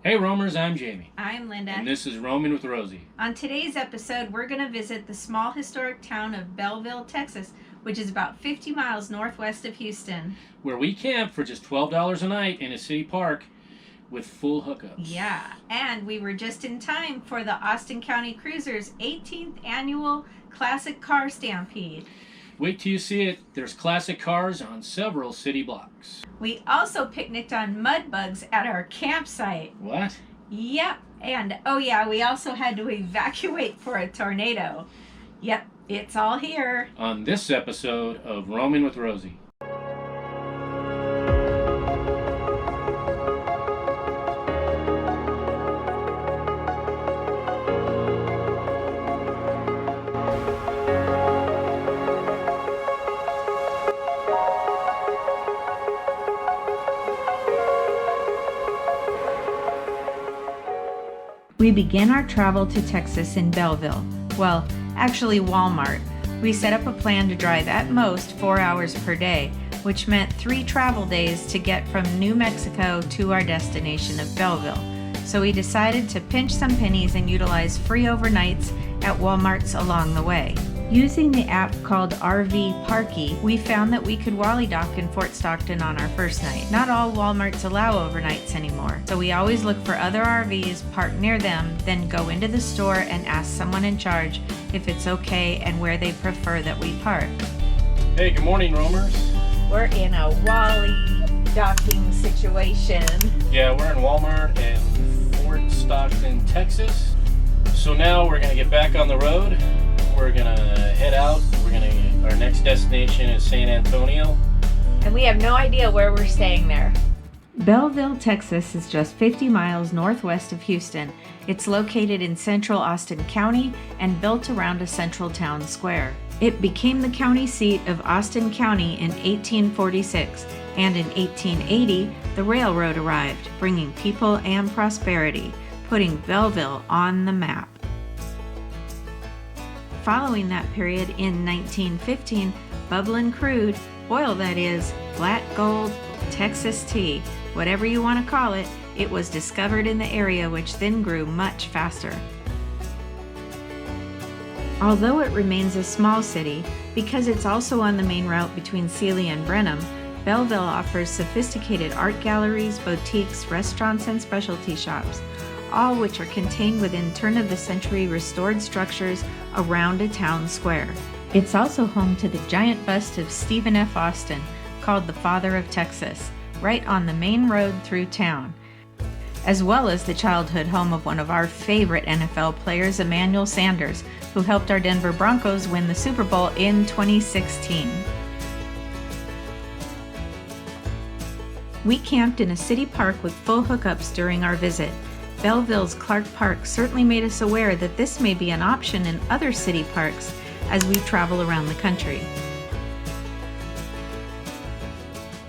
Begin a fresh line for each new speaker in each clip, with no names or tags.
Hey Roamers, I'm Jamie.
I'm Linda.
And this is Roaming with Rosie.
On today's episode, we're going to visit the small historic town of Bellville, Texas, which is about 50 miles northwest of Houston.
Where we camp for just $12 a night in a city park with full hookups.
Yeah, and we were just in time for the Austin County Cruisers' 18th annual Classic Car Stampede.
Wait till you see it. There's classic cars on several city blocks.
We also picnicked on mud bugs at our campsite.
What?
Yep, and oh yeah, we also had to evacuate for a tornado. Yep, it's all here.
On this episode of Roaming with Rosie.
We began our travel to Texas in Bellville. Well, actually Walmart. We set up a plan to drive at most 4 hours per day, which meant 3 travel days to get from New Mexico to our destination of Belleville. So we decided to pinch some pennies and utilize free overnights at Walmarts along the way. Using the app called RV Parky, we found that we could wally dock in Fort Stockton on our first night. Not all Walmarts allow overnights anymore, so we always look for other RVs, park near them, then go into the store and ask someone in charge if it's okay and where they prefer that we park.
Hey, good morning, Roamers.
We're in a wally docking situation.
Yeah, we're in Walmart in Fort Stockton, Texas. So now we're going to get back on the road. We're going to head out. Our next destination is San Antonio.
And we have no idea where we're staying there. Bellville, Texas is just 50 miles northwest of Houston. It's located in central Austin County and built around a central town square. It became the county seat of Austin County in 1846, and in 1880, the railroad arrived, bringing people and prosperity, putting Bellville on the map. Following that period in 1915, Bubblin' Crude, oil that is, black gold, Texas tea, whatever you want to call it, it was discovered in the area, which then grew much faster. Although it remains a small city, because it's also on the main route between Sealy and Brenham, Bellville offers sophisticated art galleries, boutiques, restaurants, and specialty shops, all which are contained within turn-of-the-century restored structures around a town square. It's also home to the giant bust of Stephen F. Austin, called the Father of Texas, right on the main road through town, as well as the childhood home of one of our favorite NFL players, Emmanuel Sanders, who helped our Denver Broncos win the Super Bowl in 2016. We camped in a city park with full hookups during our visit. Belleville's Clark Park certainly made us aware that this may be an option in other city parks as we travel around the country.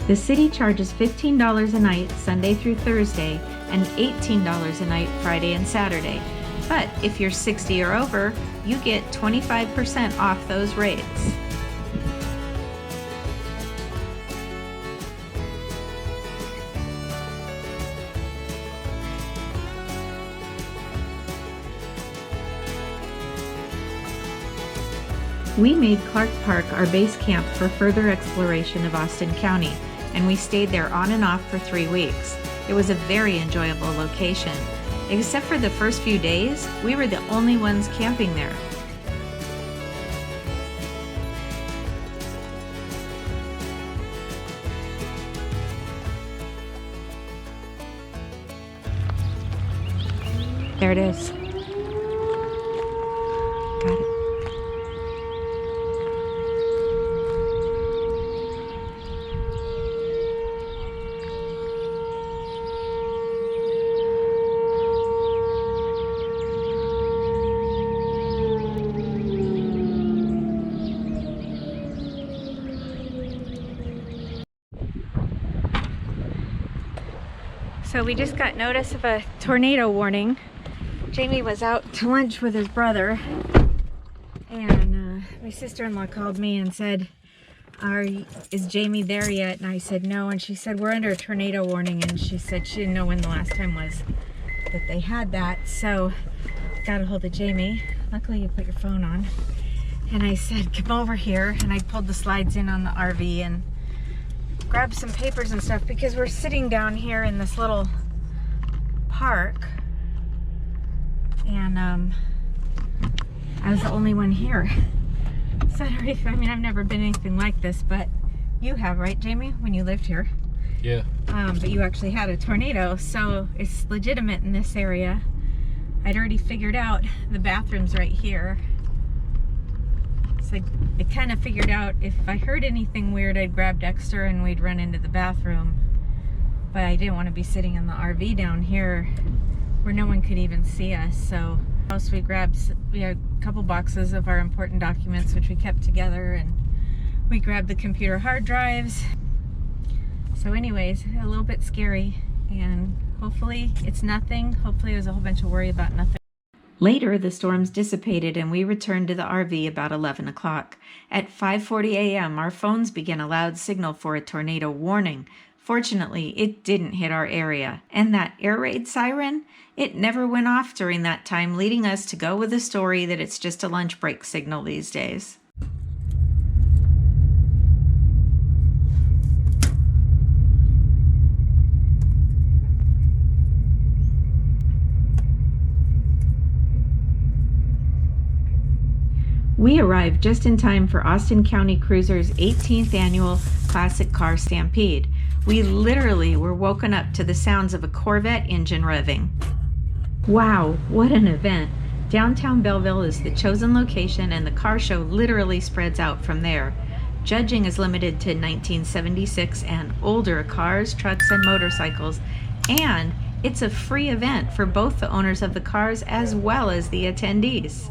The city charges $15 a night Sunday through Thursday and $18 a night Friday and Saturday. But if you're 60 or over, you get 25% off those rates. We made Clark Park our base camp for further exploration of Austin County, and we stayed there on and off for 3 weeks. It was a very enjoyable location. Except for the first few days, we were the only ones camping there. There it is. Got it. So we just got notice of a tornado warning. Jamie was out to lunch with his brother, and my sister-in-law called me and said, is Jamie there yet? And I said no, and she said we're under a tornado warning, and she said she didn't know when the last time was. that they had that. So got a hold of Jamie. Luckily you put your phone on. And I said, come over here. And I pulled the slides in on the RV and grabbed some papers and stuff because we're sitting down here in this little park. And I was the only one here. So I mean, I've never been anything like this, but you have, right, Jamie, when you lived here?
Yeah.
But you actually had a tornado, so it's legitimate in this area. I'd already figured out the bathroom's right here. So I kind of figured out if I heard anything weird, I'd grab Dexter and we'd run into the bathroom. But I didn't want to be sitting in the RV down here where no one could even see us. So we had a couple boxes of our important documents, which we kept together, and we grabbed the computer hard drives. So anyways, a little bit scary, and hopefully it's nothing. Hopefully it was a whole bunch of worry about nothing. Later, the storms dissipated and we returned to the RV about 11 o'clock. At 5:40 a.m., our phones began a loud signal for a tornado warning. Fortunately, it didn't hit our area. And that air raid siren? It never went off during that time, leading us to go with the story that it's just a lunch break signal these days. We arrived just in time for Austin County Cruiser's 18th annual Classic Car Stampede. We literally were woken up to the sounds of a Corvette engine revving. Wow, what an event! Downtown Belleville is the chosen location, and the car show literally spreads out from there. Judging is limited to 1976 and older cars, trucks, and motorcycles, and it's a free event for both the owners of the cars as well as the attendees.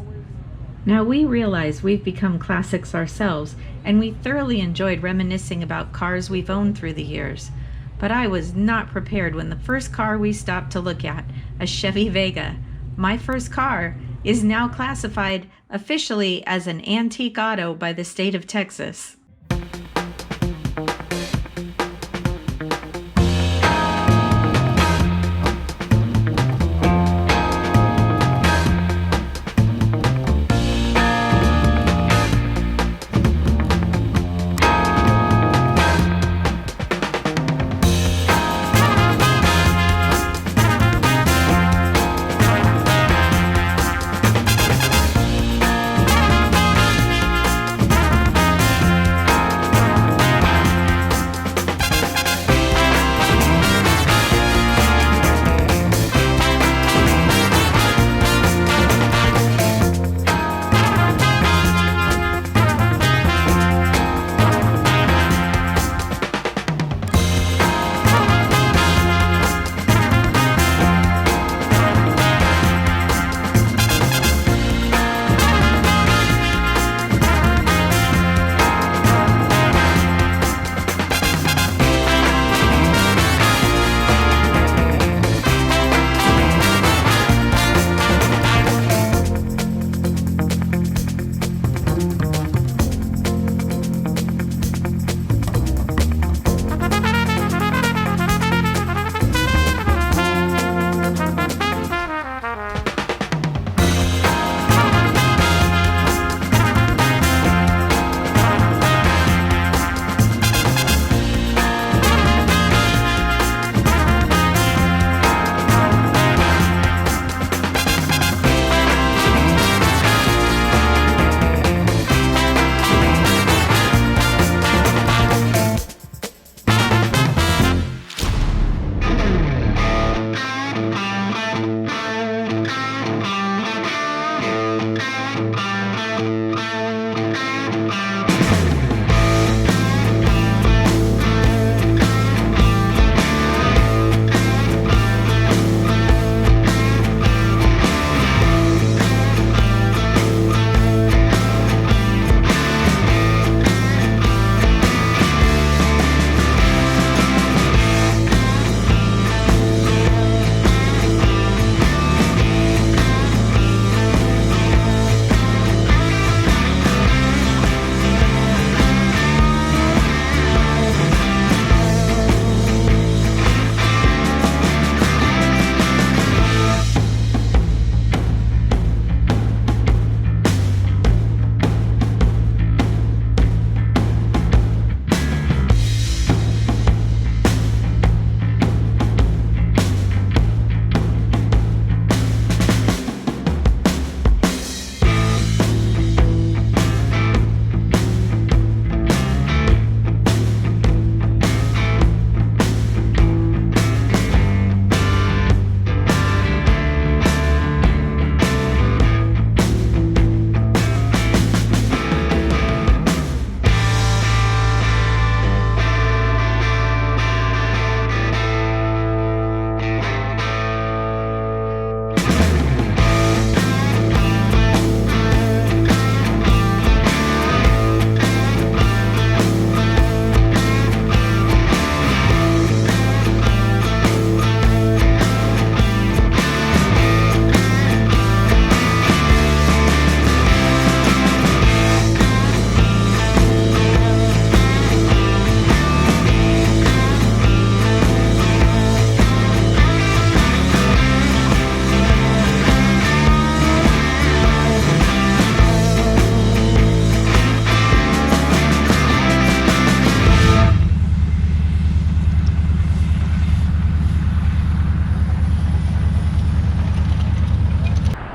Now we realize we've become classics ourselves, and we thoroughly enjoyed reminiscing about cars we've owned through the years. But I was not prepared when the first car we stopped to look at, a Chevy Vega, my first car, is now classified officially as an antique auto by the state of Texas.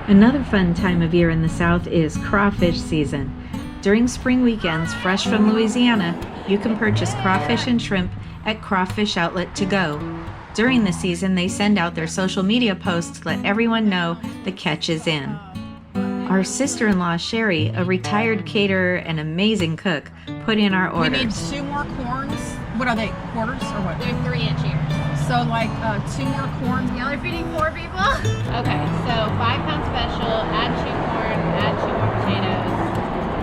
Another fun time of year in the South is crawfish season. During spring weekends, fresh from Louisiana, you can purchase crawfish and shrimp at Crawfish Outlet to go. During the season, they send out their social media posts to let everyone know the catch is in. Our sister-in-law, Sherry, a retired caterer and amazing cook, put in our orders.
We need 2 more corns. What are they, quarters or what?
They're 3-inch ears.
So like 2 more corns.
Y'all are feeding 4 people? Okay, so 5-pound special, add 2 corn, add 2 more potatoes,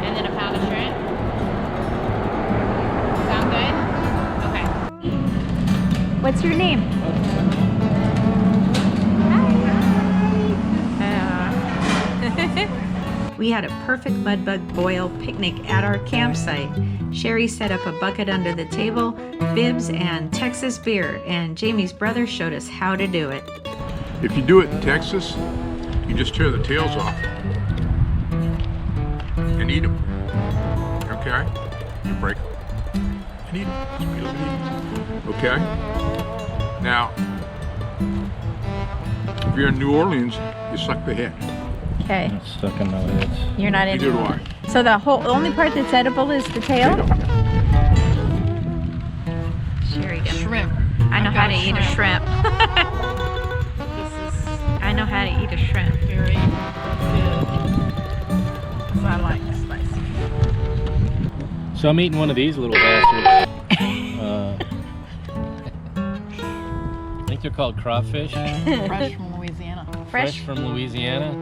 and then a pound of shrimp. Sound good? Okay.
What's your name? We had a perfect mudbug boil picnic at our campsite. Sherry set up a bucket under the table, bibs, and Texas beer, and Jamie's brother showed us how to do it.
If you do it in Texas, you just tear the tails off and eat them. Okay? You break them and eat them. Just peel and eat them. Okay? Now, if you're in New Orleans, you suck the head.
Okay.
It's stuck in my head.
You're not
Neither do I.
So the only part that's edible is the tail? Sherry doesn't.
Shrimp.
I know how to eat a shrimp. I know how to eat a shrimp.
Very good. So I like spicy.
So I'm eating one of these little bastards. I think they're called crawfish.
Fresh from Louisiana.
Fresh from Louisiana.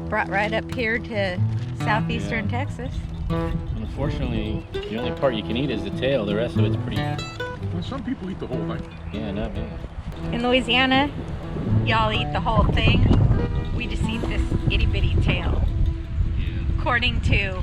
Brought right up here to southeastern Texas.
Unfortunately, the only part you can eat is the tail. The rest of it's pretty.
Well, some people eat the whole thing.
Yeah, not me.
In Louisiana, y'all eat the whole thing. We just eat this itty bitty tail. According to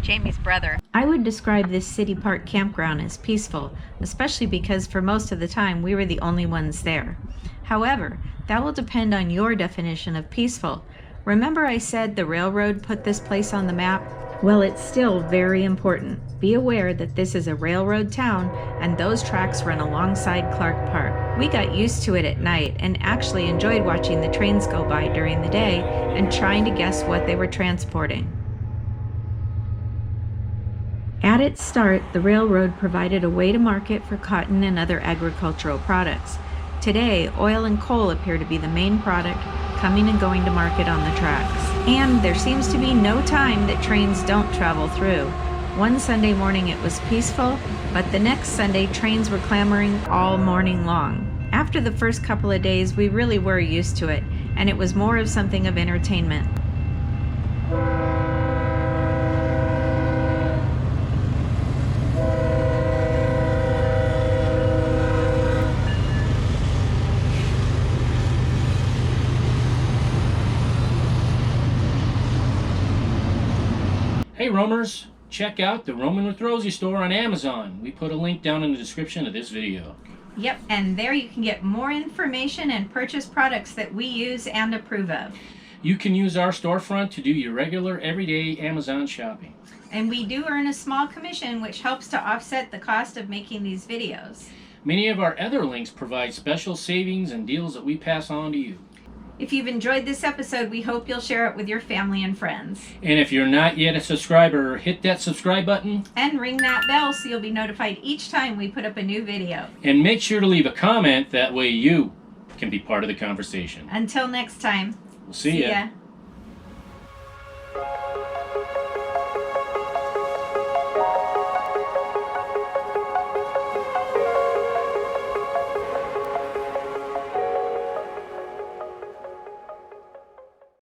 Jamie's brother. I would describe this city park campground as peaceful, especially because for most of the time we were the only ones there. However, that will depend on your definition of peaceful. Remember I said the railroad put this place on the map? Well, it's still very important. Be aware that this is a railroad town and those tracks run alongside Clark Park. We got used to it at night and actually enjoyed watching the trains go by during the day and trying to guess what they were transporting. At its start, the railroad provided a way to market for cotton and other agricultural products. Today, oil and coal appear to be the main product coming and going to market on the tracks. And there seems to be no time that trains don't travel through. One Sunday morning it was peaceful, but the next Sunday trains were clamoring all morning long. After the first couple of days, we really were used to it, and it was more of something of entertainment.
Hey roamers, check out the Roaming With Rosie store on Amazon. We put a link down in the description of this video.
Yep, and there you can get more information and purchase products that we use and approve of.
You can use our storefront to do your regular, everyday Amazon shopping.
And we do earn a small commission, which helps to offset the cost of making these videos.
Many of our other links provide special savings and deals that we pass on to you.
If you've enjoyed this episode, we hope you'll share it with your family and friends.
And if you're not yet a subscriber, hit that subscribe button.
And ring that bell so you'll be notified each time we put up a new video.
And make sure to leave a comment, that way you can be part of the conversation.
Until next time.
We'll see ya.